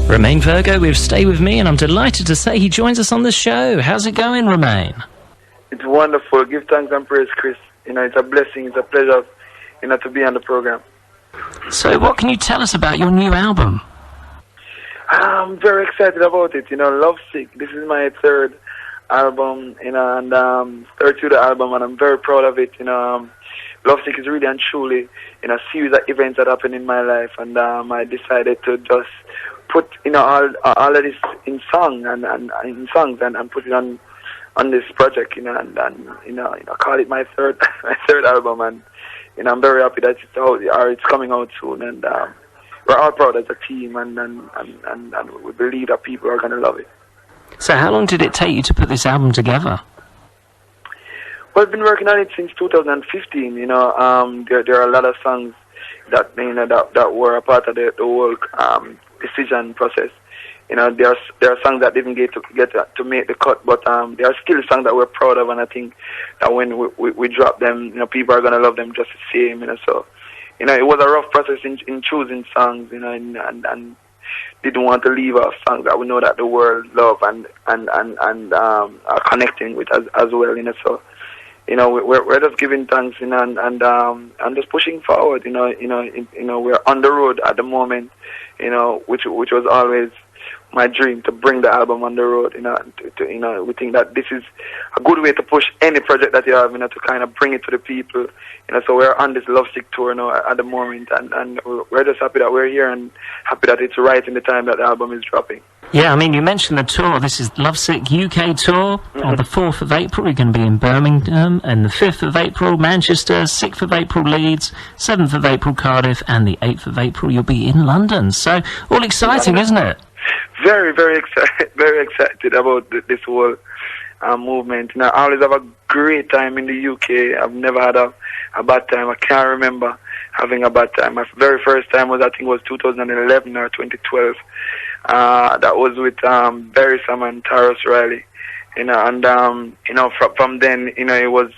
Romain Virgo with Stay With Me, and I'm delighted to say he joins us on the show. How's it going, Romain? It's wonderful. Give thanks and praise, Chris. It's a blessing, it's a pleasure, to be on the program. So what can you tell us about your new album? I'm very excited about it. Lovesick. This is my third album, and third studio album, and I'm very proud of it. Lovesick is really and truly, a series of events that happened in my life, and I decided to just put, all of this in song and in songs and put it on this project, and call it my third album, and I'm very happy that it's coming out soon, and we're all proud as a team, and we believe that people are gonna love it. So how long did it take you to put this album together? Well, I've been working on it since 2015. There are a lot of songs that that were a part of the whole decision process. There are songs that didn't get to make the cut, but there are still songs that we're proud of, and I think that when we drop them, people are gonna love them just the same. So, it was a rough process in choosing songs, and didn't want to leave off songs that we know that the world love and are connecting with as well. So, we're just giving thanks, and just pushing forward. We're on the road at the moment, which was always my dream, to bring the album on the road. We think that this is a good way to push any project that you have, to kind of bring it to the people. So we're on this Lovesick tour now at the moment, and we're just happy that we're here and happy that it's right in the time that the album is dropping. Yeah, I mean, you mentioned the tour. This is Lovesick UK tour. On the 4th of April, you're going to be in Birmingham, and the 5th of April, Manchester, 6th of April, Leeds, 7th of April, Cardiff, and the 8th of April, you'll be in London. So, all exciting, isn't it? Very, very excited about this whole movement. I always have a great time in the UK. I've never had a bad time. I can't remember having a bad time. My very first time was 2011 or 2012. That was with Barry Sam and Taros Riley. From then, it was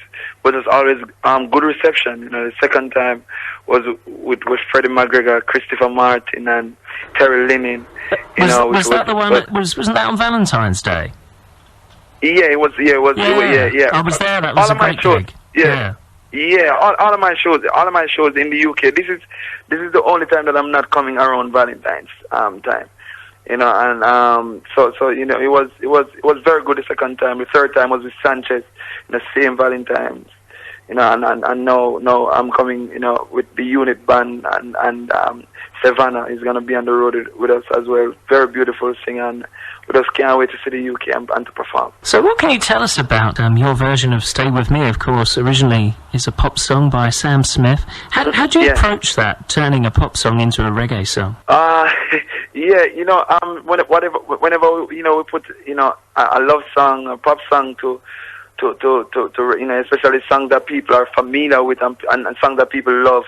just always good reception. The second time was with Freddie McGregor, Christopher Martin, and Terry Lennon. Was that the one? Wasn't that on Valentine's Day? Yeah, it was. Yeah, it was. Yeah. I was there. That was a great gig. Yeah. All of my shows in the UK. This is the only time that I'm not coming around Valentine's time. So it was very good the second time. The third time was with Sanchez, the same Valentine's. And now I'm coming, with the unit band, and Savannah is gonna be on the road with us as well. Very beautiful singer, and we just can't wait to see the UK and to perform. So what can you tell us about your version of Stay With Me? Of course, originally is a pop song by Sam Smith. How do you approach that, turning a pop song into a reggae song? Whenever we put a love song, a pop song to especially songs that people are familiar with and songs that people love,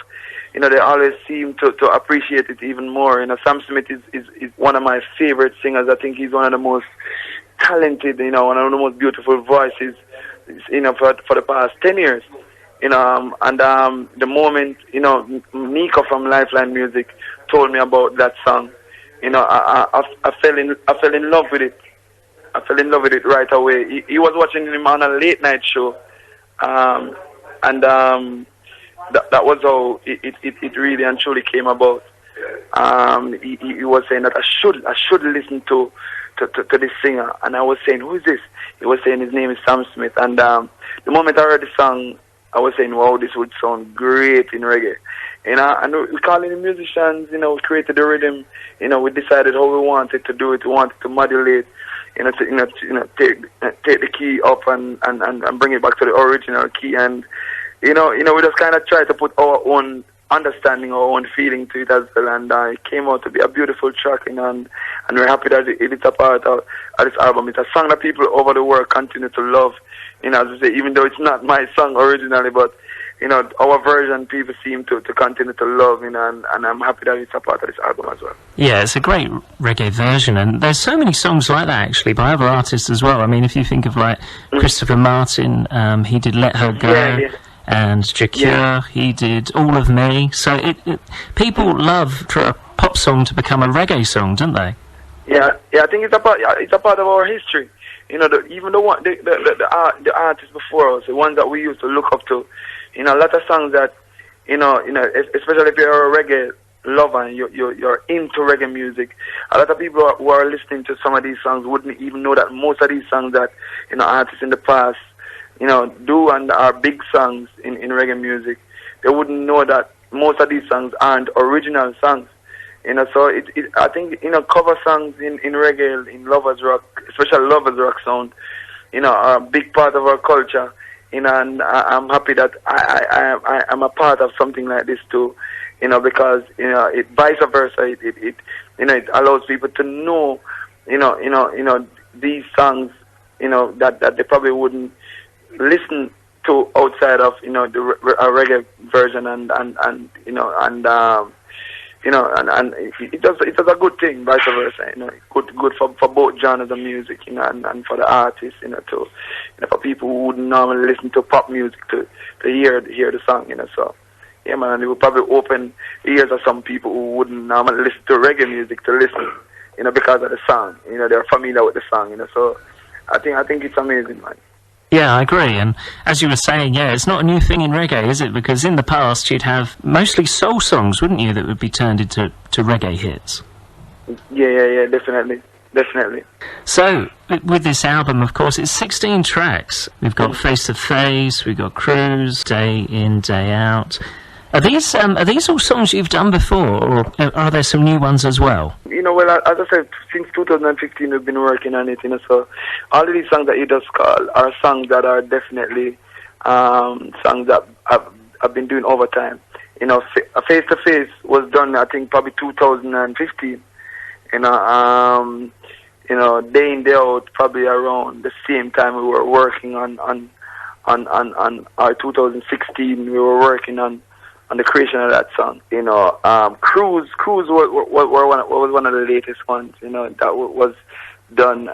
they always seem to appreciate it even more. Sam Smith is one of my favorite singers. I think he's one of the most talented, one of the most beautiful voices, for the past 10 years. The moment, Nico from Lifeline Music told me about that song, I fell in love with it. I fell in love with it right away. He was watching him on a late night show, that was how it really and truly came about. He was saying that I should listen to this singer, and I was saying, who is this? He was saying his name is Sam Smith, and the moment I heard the song, I was saying, wow, this would sound great in reggae. And we calling the musicians, we created the rhythm, we decided how we wanted to do it. We wanted to modulate, take the key up and bring it back to the original key, and we just kind of try to put our own understanding, our own feeling to it as well, and it came out to be a beautiful track, and we're happy that it's a part of this album. It's a song that people over the world continue to love, as I say, even though it's not my song originally, but our version people seem to continue to love, and I'm happy that it's a part of this album as well. Yeah, it's a great reggae version, and there's so many songs like that actually by other artists as well. I mean, if you think of Christopher Martin, he did Let Her Go, and Jacure, he did All of Me. So people love for a pop song to become a reggae song, don't they? I think it's a part. It's a part of our history. Even the artists before us, the ones that we used to look up to. A lot of songs that, especially if you're a reggae lover and you're into reggae music, a lot of people who are listening to some of these songs wouldn't even know that most of these songs that artists in the past do and are big songs in reggae music, they wouldn't know that most of these songs aren't original songs. So I think cover songs in reggae, in lovers rock, especially lovers rock sound, are a big part of our culture. And I'm happy that I'm a part of something like this too. Because it vice versa. It allows people to know, these songs, that they probably wouldn't listen to outside of a reggae version, and it does a good thing, vice versa. Good for both genres of music, and for the artists, too. For people who wouldn't normally listen to pop music to hear the song, So, yeah, man, and it would probably open the ears of some people who wouldn't normally listen to reggae music to listen, because of the song. They're familiar with the song, So, I think it's amazing, man. Yeah, I agree. And as you were saying, it's not a new thing in reggae, is it? Because in the past, you'd have mostly soul songs, wouldn't you, that would be turned into reggae hits? Yeah, definitely. So, with this album, of course, it's 16 tracks. We've got Face to Face, we've got Cruise, Day In, Day Out. Are these all songs you've done before, or are there some new ones as well? Well, as I said, since 2015 we've been working on it, So all of these songs that you just called are songs that are definitely songs that I've been doing over time. Face to Face was done, I think, probably 2015. Day In, Day Out, probably around the same time we were working on our 2016. We were working on the creation of that song. Cruise was one of the latest ones, that was done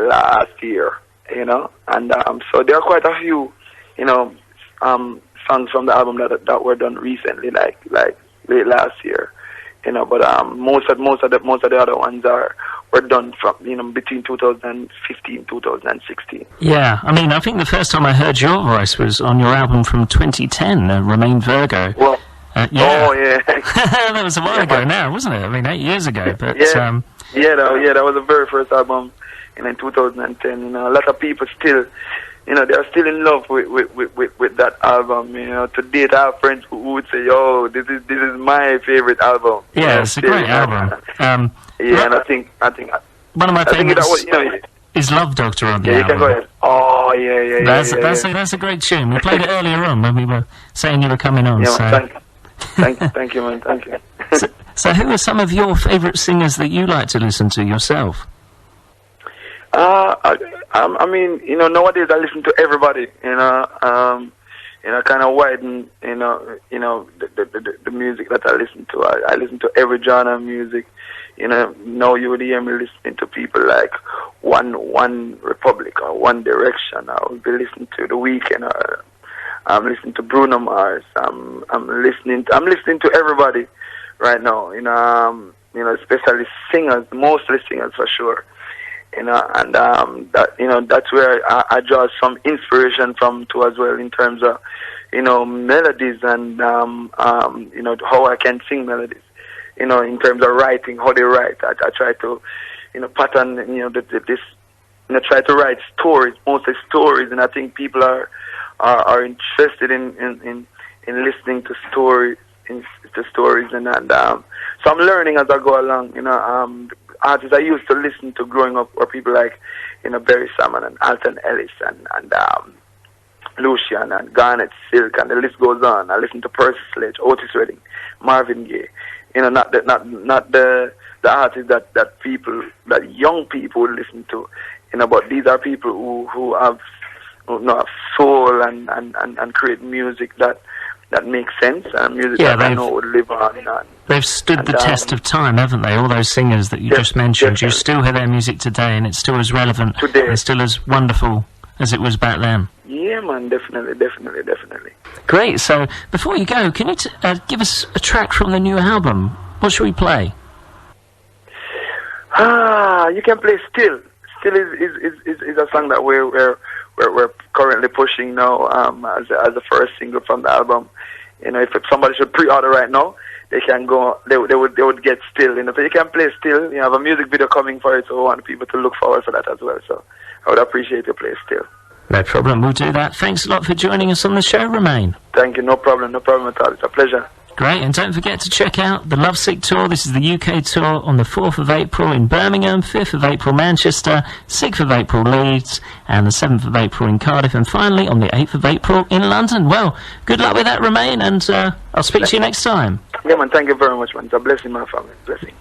last year, and so there are quite a few, songs from the album that were done recently, like late last year, but most of the other ones were done from between 2015 2016. Yeah, I think the first time I heard your voice was on your album from 2010, Romain Virgo. Well, yeah. Oh yeah, that was a while ago now, wasn't it? 8 years ago. But that was the very first album, in 2010. A lot of people still, they are still in love with that album. To date, I have friends who would say, "Oh, this is my favorite album." Yeah, it's a great album. And I think one of my favorites is Love Doctor on the album. You can go ahead. Oh, yeah. That's a great tune. We played it earlier on when we were saying you were coming on. Thank you, man. Thank you. So who are some of your favourite singers that you like to listen to yourself? Nowadays I listen to everybody. Kind of widen, the music that I listen to. I listen to every genre of music. Now you would hear me listening to people like One Republic or One Direction. I would be listening to The Weeknd. I'm listening to Bruno Mars. I'm listening to everybody right now. Especially singers, mostly singers for sure. That's where I draw some inspiration from too as well, in terms of melodies and how I can sing melodies. In terms of writing, how they write. I try to pattern try to write stories, mostly stories, and I think people are interested in listening to stories, and so I'm learning as I go along. Artists I used to listen to growing up were people like, Barry Salmon and Alton Ellis and Lucian and Garnet Silk, and the list goes on. I listen to Percy Sledge, Otis Redding, Marvin Gaye. Not the artists that young people would listen to. But these are people who have soul and create music that makes sense, and music that I know would live on. They've stood the test of time, haven't they? All those singers that you just mentioned. Definitely. You still hear their music today, and it's still as relevant Today. and still as wonderful as it was back then. Yeah, man, definitely. Great. So before you go, can you give us a track from the new album? What should we play? You can play Still. Still is a song that we're currently pushing now as the first single from the album. You know, if somebody should pre-order right now, they can go. They would get Still. You know, so you can play Still. You have a music video coming for it, so we want people to look forward for that as well. So I would appreciate you play Still. No problem, we'll do that. Thanks a lot for joining us on the show, Romain. Thank you, no problem at all. It's a pleasure. Great, and don't forget to check out the Lovesick Tour. This is the UK tour on the 4th of April in Birmingham, 5th of April Manchester, 6th of April Leeds, and the 7th of April in Cardiff, and finally on the 8th of April in London. Well, good luck with that, Romain, and I'll speak to you next time. Yeah, man, thank you very much, man. It's a blessing, my family. Blessing.